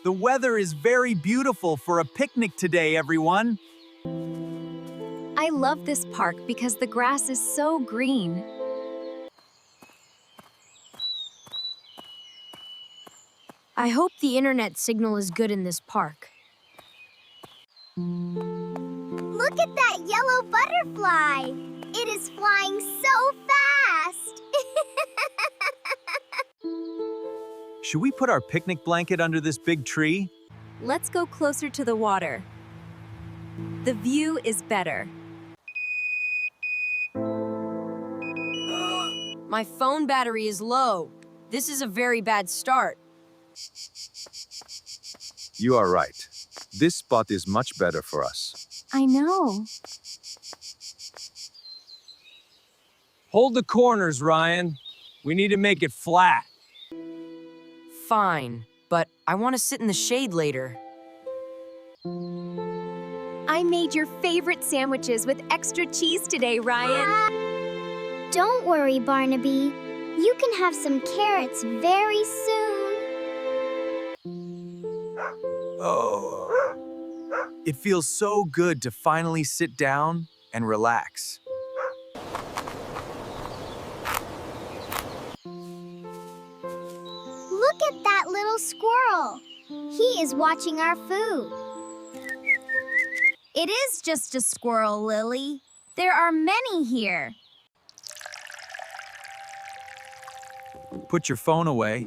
The weather is very beautiful for a picnic today, everyone. I love this park because the grass is so green. I hope the internet signal is good in this park. Look at that yellow butterfly! It is flying so fast! Should we put our picnic blanket under this big tree? Let's go closer to the water. The view is better. My phone battery is low. This is a very bad start. You are right. This spot is much better for us. I know. Hold the corners, Ryan. We need to make it flat. Fine, but I want to sit in the shade later. I made your favorite sandwiches with extra cheese today, Ryan. Don't worry, Barnaby. You can have some carrots very soon. Oh. It feels so good to finally sit down and relax. Look at that little squirrel. He is watching our food. It is just a squirrel, Lily. There are many here. Put your phone away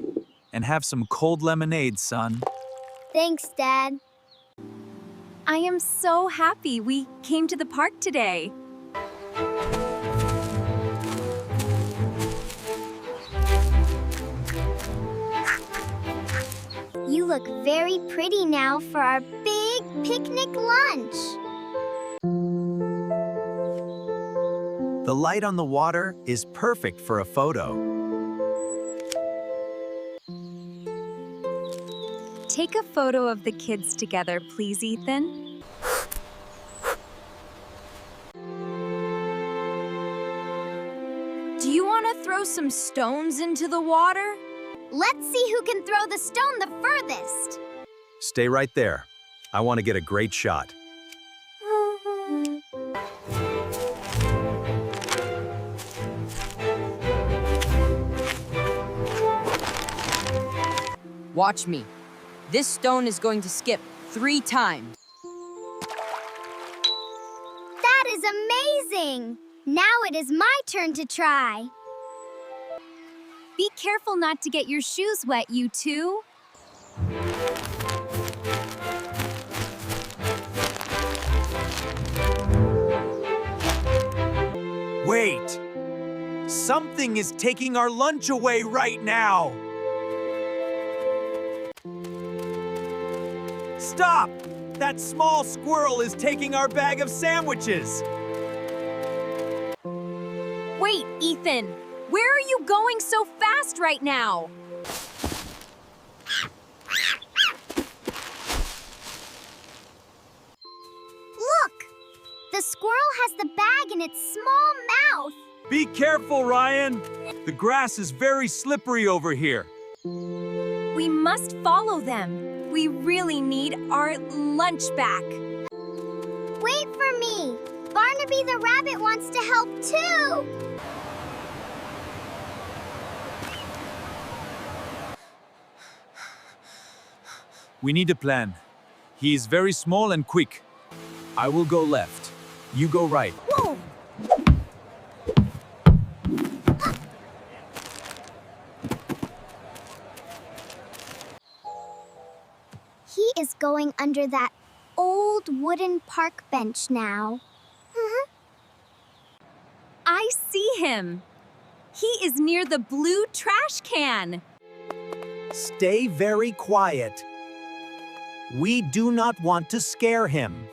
and have some cold lemonade, son. Thanks, Dad. I am so happy we came to the park today. You look very pretty now for our big picnic lunch. The light on the water is perfect for a photo. Take a photo of the kids together, please, Ethan. Do you want to throw some stones into the water? Let's see who can throw the stone the furthest. Stay right there. I want to get a great shot. Watch me. This stone is going to skip 3 times. That is amazing! Now it is my turn to try. Be careful not to get your shoes wet, you two. Wait! Something is taking our lunch away right now! Stop! That small squirrel is taking our bag of sandwiches! Wait, Ethan! Where are you going so fast right now? Look! The squirrel has the bag in its small mouth. Be careful, Ryan! The grass is very slippery over here. We must follow them. We really need our lunch back. Wait for me. Barnaby the rabbit wants to help too. We need a plan. He is very small and quick. I will go left. You go right. Whoa! He is going under that old wooden park bench now. I see him. He is near the blue trash can. Stay very quiet. We do not want to scare him.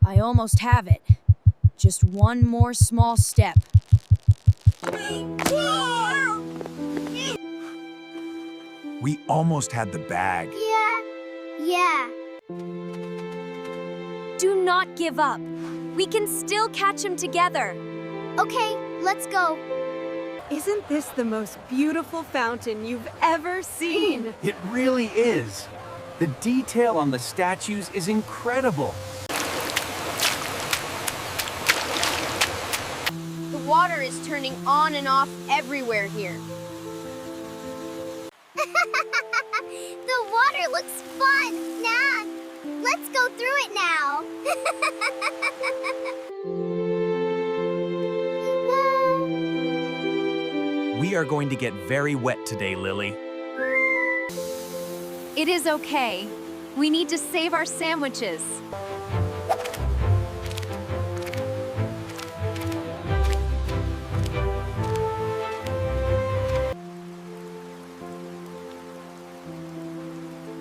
I almost have it. Just one more small step. We almost had the bag. Yeah. Do not give up. We can still catch him together. Okay, let's go. Isn't this the most beautiful fountain you've ever seen? It really is. The detail on the statues is incredible. The water is turning on and off everywhere here. The water looks fun. Nah, let's go through it now. We are going to get very wet today, Lily. It is okay. We need to save our sandwiches.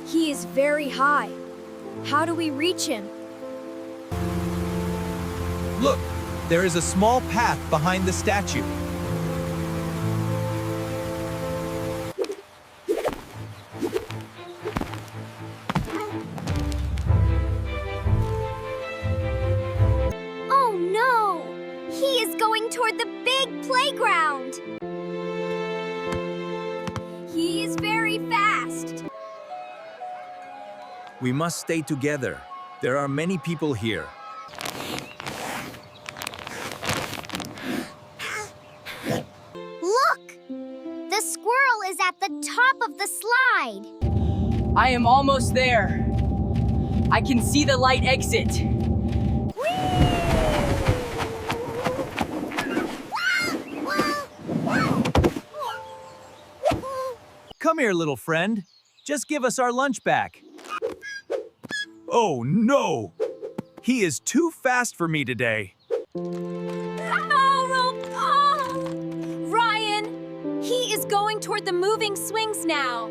He is very high. How do we reach him? Look, there is a small path behind the statue. Oh no! He is going toward the big playground. He is very fast. We must stay together. There are many people here. Look! The squirrel is at the top of the slide. I am almost there. I can see the light exit. Come here, little friend. Just give us our lunch back. Oh no! He is too fast for me today. Ryan! He is going toward the moving swings now.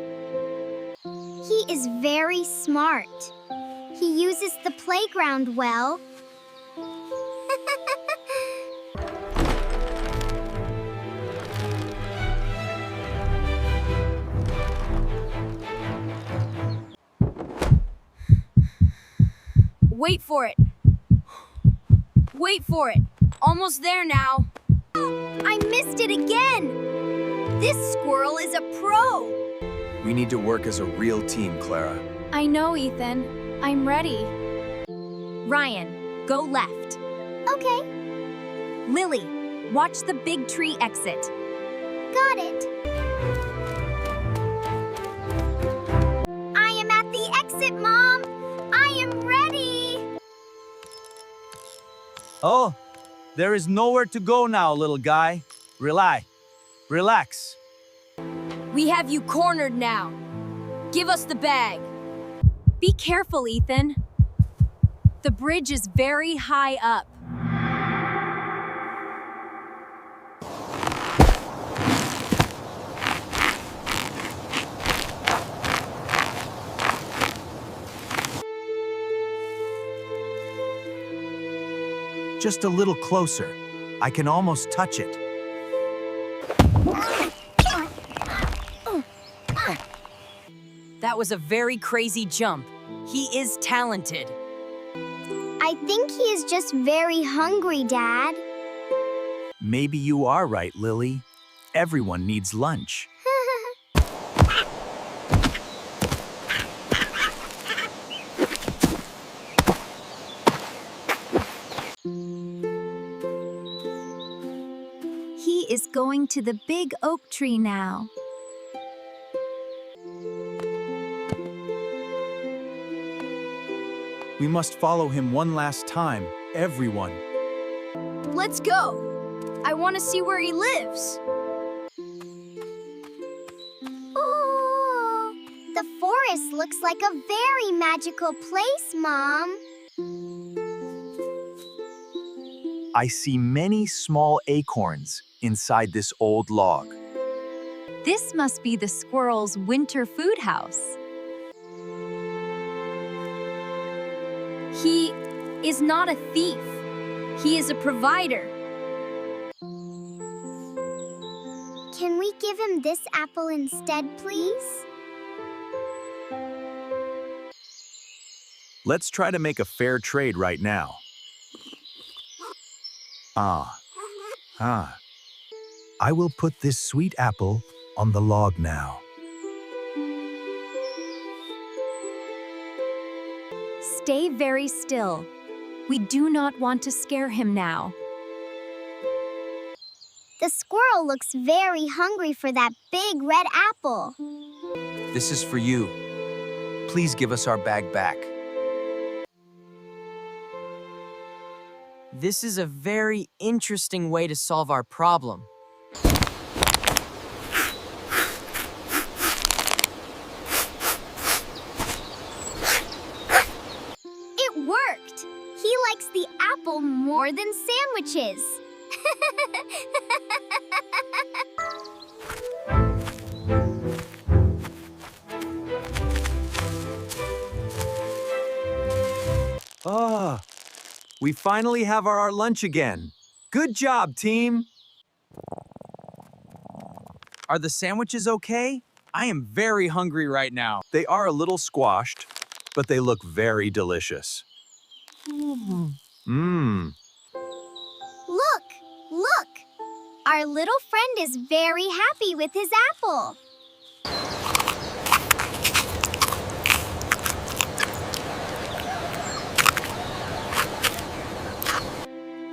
He is very smart. He uses the playground well. Wait for it. Wait for it. Almost there now. I missed it again! This squirrel is a pro! We need to work as a real team, Clara. I know, Ethan. I'm ready. Ryan, go left. Okay, Lily, watch the big tree exit. got it. I am at the exit, Mom! I am ready! Oh, there is nowhere to go now, little guy. Relax. We have you cornered now. Give us the bag. Be careful, Ethan. The bridge is very high up. Just a little closer. I can almost touch it. That was a very crazy jump. He is talented. I think he is just very hungry, Dad. Maybe you are right, Lily. Everyone needs lunch. He is going to the big oak tree now. We must follow him one last time, everyone. Let's go. I want to see where he lives. Ooh, the forest looks like a very magical place, Mom. I see many small acorns inside this old log. This must be the squirrel's winter food house. He is not a thief. He is a provider. Can we give him this apple instead, please? Let's try to make a fair trade right now. I will put this sweet apple on the log now. Stay very still. We do not want to scare him now. The squirrel looks very hungry for that big red apple. This is for you. Please give us our bag back. This is a very interesting way to solve our problem. It worked! He likes the apple more than sandwiches. We finally have our lunch again. Good job, team. Are the sandwiches okay? I am very hungry right now. They are a little squashed, but they look very delicious. Mmm. Look! Our little friend is very happy with his apple.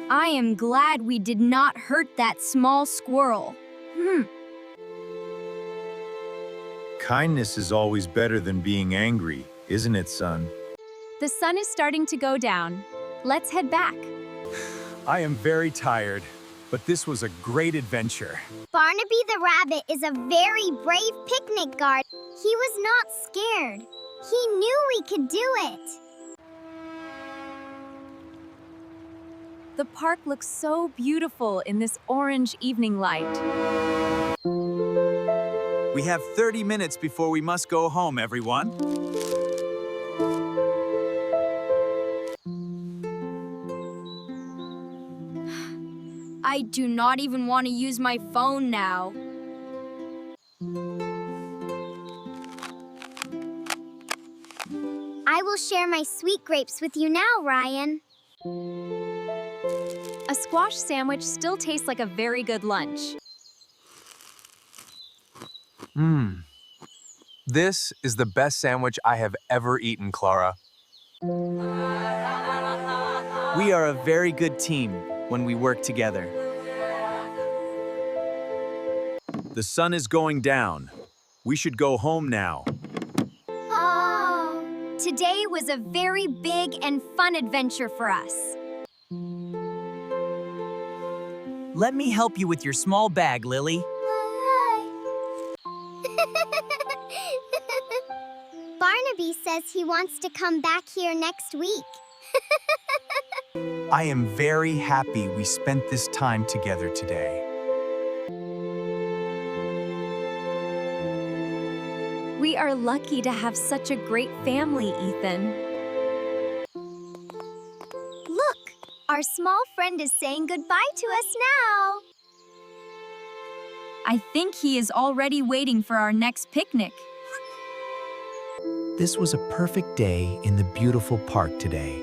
I am glad we did not hurt that small squirrel. Kindness is always better than being angry, isn't it, son? The sun is starting to go down. Let's head back. I am very tired, but this was a great adventure. Barnaby the rabbit is a very brave picnic guard. He was not scared. He knew we could do it. The park looks so beautiful in this orange evening light. We have 30 minutes before we must go home, everyone. I do not even want to use my phone now. I will share my sweet grapes with you now, Ryan. A squash sandwich still tastes like a very good lunch. This is the best sandwich I have ever eaten, Clara. We are a very good team when we work together. The sun is going down. We should go home now. Oh. Today was a very big and fun adventure for us. Let me help you with your small bag, Lily. Barnaby says he wants to come back here next week. I am very happy we spent this time together today. We are lucky to have such a great family, Ethan. Look, our small friend is saying goodbye to us now. I think he is already waiting for our next picnic. This was a perfect day in the beautiful park today.